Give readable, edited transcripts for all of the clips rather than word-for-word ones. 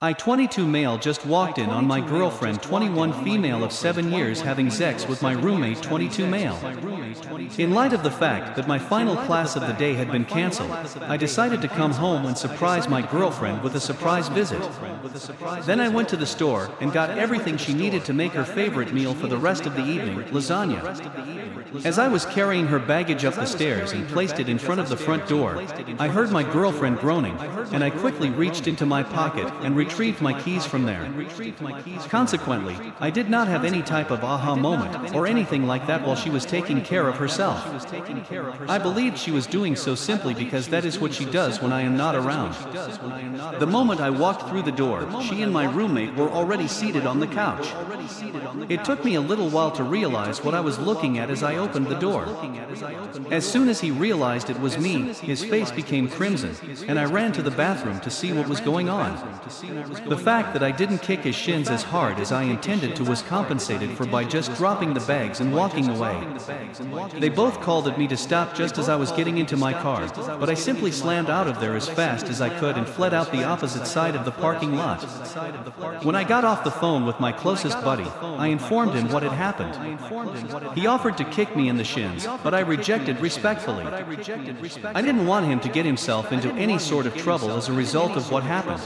I 22 male just walked in on my girlfriend 21 female of 7 years having sex with my roommate 22 male. In light of the fact that my final class of the day had been cancelled, I decided to come home and surprise my girlfriend with a surprise visit. Then I went to the store and got everything she needed to make her favorite meal for the rest of the evening, lasagna. As I was carrying her baggage up the stairs and placed it in front of the front door, I heard my girlfriend groaning, and I quickly reached into my pocket and retrieved my keys from there. Consequently, I did not have any type of aha moment or anything like that while she was taking care of herself. I believed she was doing so simply because that is what she does when I am not around. The moment I walked through the door, she and my roommate were already seated on the couch. It took me a little while to realize what I was looking at as I opened the door. As soon as he realized it was me, his face became crimson, and I ran to the bathroom to see what was going on. The fact that I didn't kick his shins as hard as I intended to was compensated for by just dropping the bags and walking away. They both called at me to stop just as I was getting into my car, but I simply slammed out of there as fast as I could and fled out the opposite side of the parking lot. When I got off the phone with my closest buddy, I informed him what had happened. He offered to kick me in the shins, but I rejected respectfully. I didn't want him to get himself into any sort of trouble as a result of what happened.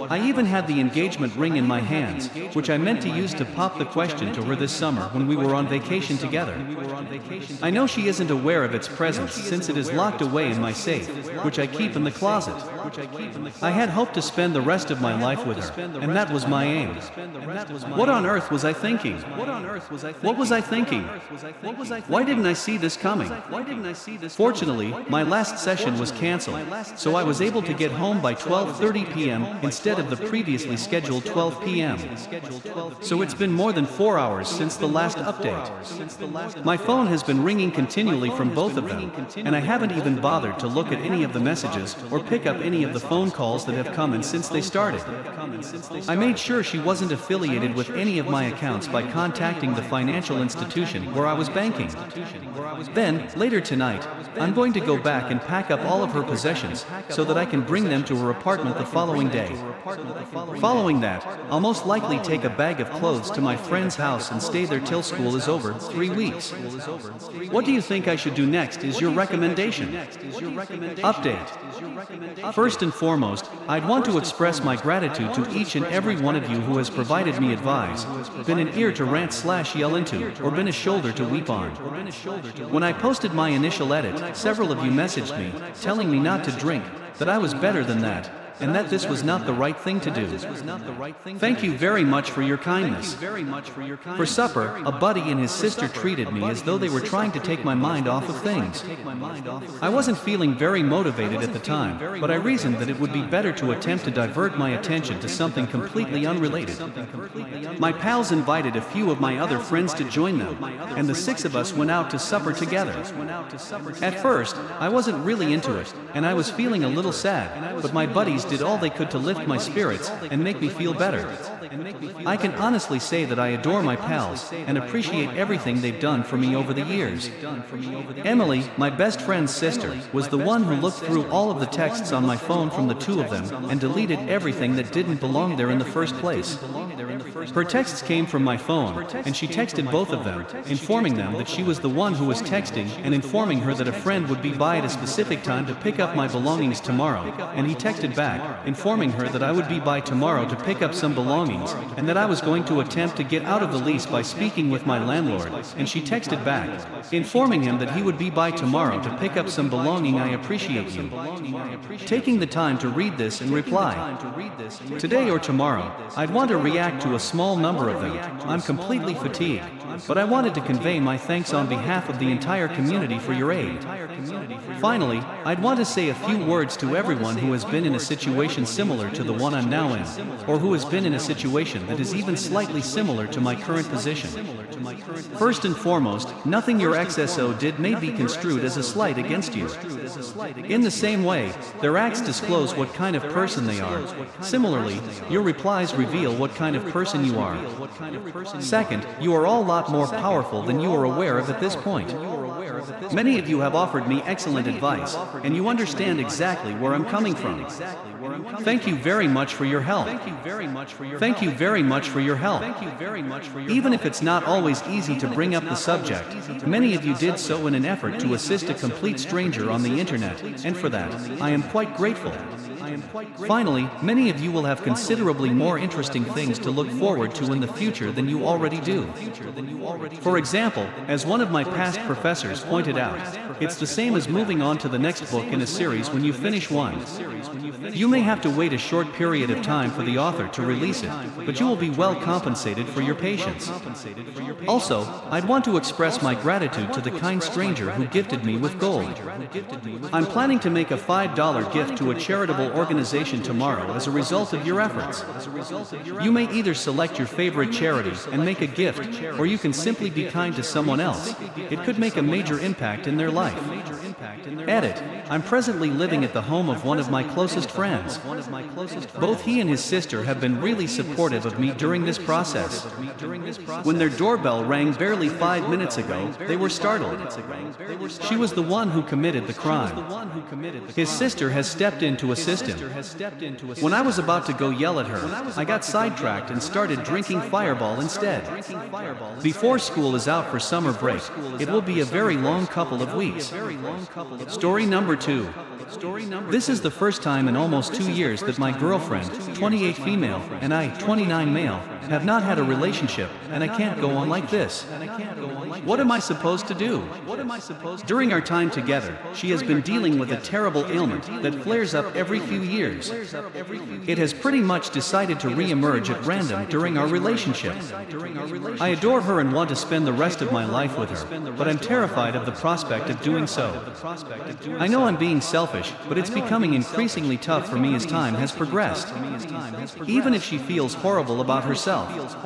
I even had the engagement ring in my hands, which I meant to use to pop the question to her this summer when we were on vacation together. I know she isn't aware of its presence since it is locked away in my safe, which I keep in the closet. I had hoped to spend the rest of my life with her, and that was my aim. What on earth was I thinking? What was I thinking? Why didn't I see this coming? Fortunately, my last session was canceled, so I was able to get home by 12:30 p.m. instead of the previously scheduled 12 p.m. So it's been more than 4 hours since the last update. My phone has been ringing continually from both of them, and I haven't even bothered to look at any of the messages or pick up any of the phone calls that have come in since they started. I made sure she wasn't affiliated with any of my accounts by contacting the financial institution where I was banking. Then, later tonight, I'm going to go back and pack up all of her possessions so that I can bring them to her apartment the following day. Following that, I'll most likely take a bag of clothes to my friend's house and stay there till school is over, 3 weeks. What do you think I should do next is your recommendation. Update. First and foremost, I'd want to express my gratitude to each and every one of you who has provided me advice, been an ear to rant/yell into, or been a shoulder to weep on. When I posted my initial edit, several of you messaged me, telling me not to drink, that I was better than that, and that this was not the right thing to do. Thank you very much for your kindness. For supper, a buddy and his sister treated me as though they were trying to take my mind off of things. I wasn't feeling very motivated at the time, but I reasoned that it would be better to attempt to divert my attention to something completely unrelated. My pals invited a few of my other friends to join them, and the 6 of us went out to supper together. At first, I wasn't really into it, and I was feeling a little sad, but my buddies did all they could to lift my spirits and make me feel better. I can honestly say that I adore my pals and appreciate everything they've done for me over the years. Emily, my best friend's sister, was the one who looked through all of the texts on my phone from the 2 of them and deleted everything that didn't belong there in the first place. Her texts came from my phone, and she texted both of them, informing them that she was the one who was texting and informing her that a friend would be by at a specific time to pick up my belongings tomorrow, and he texted back, informing her that I would be by tomorrow to pick up some belongings, and that I was going to attempt to get out of the lease by speaking with my landlord, and she texted back, informing him that he would be by tomorrow to pick up some belonging. I appreciate you taking the time to read this and reply. Today or tomorrow, I'd want to react to a small number of them. I'm completely fatigued, but I wanted to convey my thanks on behalf of the entire community for your aid. Finally, I'd want to say a few words to everyone who has been in a situation similar to the one I'm now in, or who has been in a situation that is even slightly similar to my current position. First and foremost, nothing your XSO did may be construed as a slight against you. In the same way, their acts disclose what kind of person they are. Similarly, your replies reveal what kind of person you are. Second, you are all a lot more powerful than you are aware of at this point. Many of you have offered me excellent advice, and you understand exactly where I'm coming from. Thank you very much for your help. Thank you very much for your help. Even if it's not always easy to bring up the subject, many of you did so in an effort to assist a complete stranger on the internet, and for that, I am quite grateful. Finally, many of you will have considerably more interesting things to look forward to in the future than you already do. For example, as one of my past professors pointed out, it's the same as moving on to the next book in a series when you finish one. You may have to wait a short period of time for the author to release it, but you will be well compensated for your patience. Also, I'd want to express my gratitude to the kind stranger who gifted me with gold. I'm planning to make a $5 gift to a charitable organization tomorrow as a result of your efforts. You may either select your favorite charity and make a gift, or you can simply be kind to someone else. It could make a major impact in their life. Edit. I'm presently living at the home of one of my closest friends. Both he and his sister have been really supportive of me during this process. When their doorbell rang barely 5 minutes ago, they were startled. She was the one who committed the crime. His sister has stepped in to assist him. When I was about to go yell at her, I got sidetracked and started drinking Fireball instead. Before school is out for summer break, it will be a very long couple of weeks. Story number 2. This is the first time in almost 2 years that my girlfriend, 28 female, and I, 29 male, have not had a relationship, and I can't go on like this. What am I supposed to do? During our time together, she has been dealing with a terrible ailment that flares up every few years. It has pretty much decided to re-emerge at random during our relationship. I adore her and want to spend the rest of my life with her, but I'm terrified of the prospect of doing so. I know I'm being selfish, but it's becoming increasingly tough for me as time has progressed. Even if she feels horrible about herself,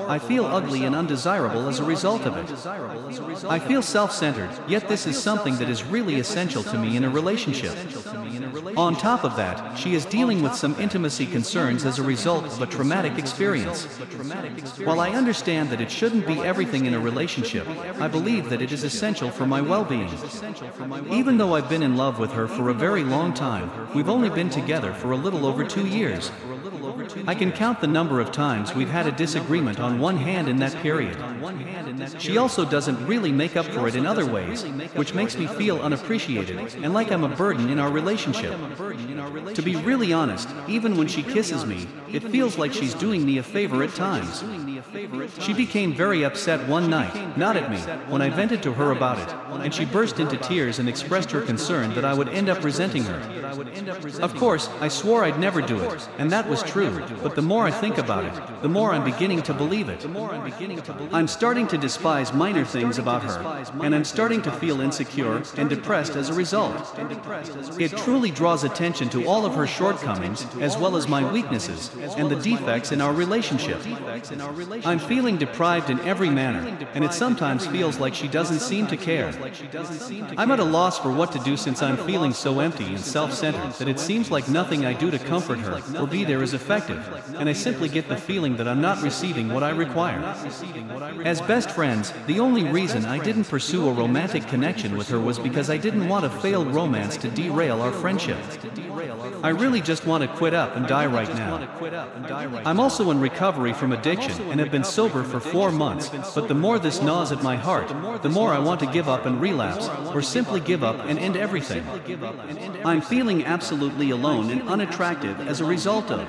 I feel ugly and undesirable as a result of it. I feel self-centered, yet this is something that is really essential to me in a relationship. On top of that, she is dealing with some intimacy concerns as a result of a traumatic experience. While I understand that it shouldn't be everything in a relationship, I believe that it is essential for my well-being. Even though I've been in love with her for a very long time, we've only been together for a little over 2 years. I can count the number of times we've had a disagreement on one hand in that period. She also doesn't really make up for it in other ways, which makes me feel unappreciated and like I'm a burden in our relationship. To be really honest, even when she kisses me, it feels like she's doing me a favor at times. She became very upset one night, not at me, when I vented to her about it, and she burst into tears and expressed her concern that I would end up resenting her. Of course, I swore I'd never do it, and that was true, but the more I think about it, the more I'm beginning to believe it. I'm starting to despise minor things about her, and I'm starting to feel insecure and depressed as a result. It truly draws attention to all of her shortcomings, as well as my weaknesses, and the defects in our relationship. I'm feeling deprived in every manner, and it sometimes feels like she doesn't seem to care. I'm at a loss for what to do since I'm feeling so empty and self-centered that it seems like nothing I do to comfort her or be there is effective, and I simply get the feeling that I'm not receiving what I require. As best friends, the only reason I didn't pursue a romantic connection with her was because I didn't want a failed romance to derail our friendship. I really just want to quit up and die right now. I'm also in recovery from addiction and have been sober for 4 months, but the more this gnaws at my heart, the more I want to give up and relapse, or simply give up and end everything. I'm feeling absolutely alone and unattractive as a result of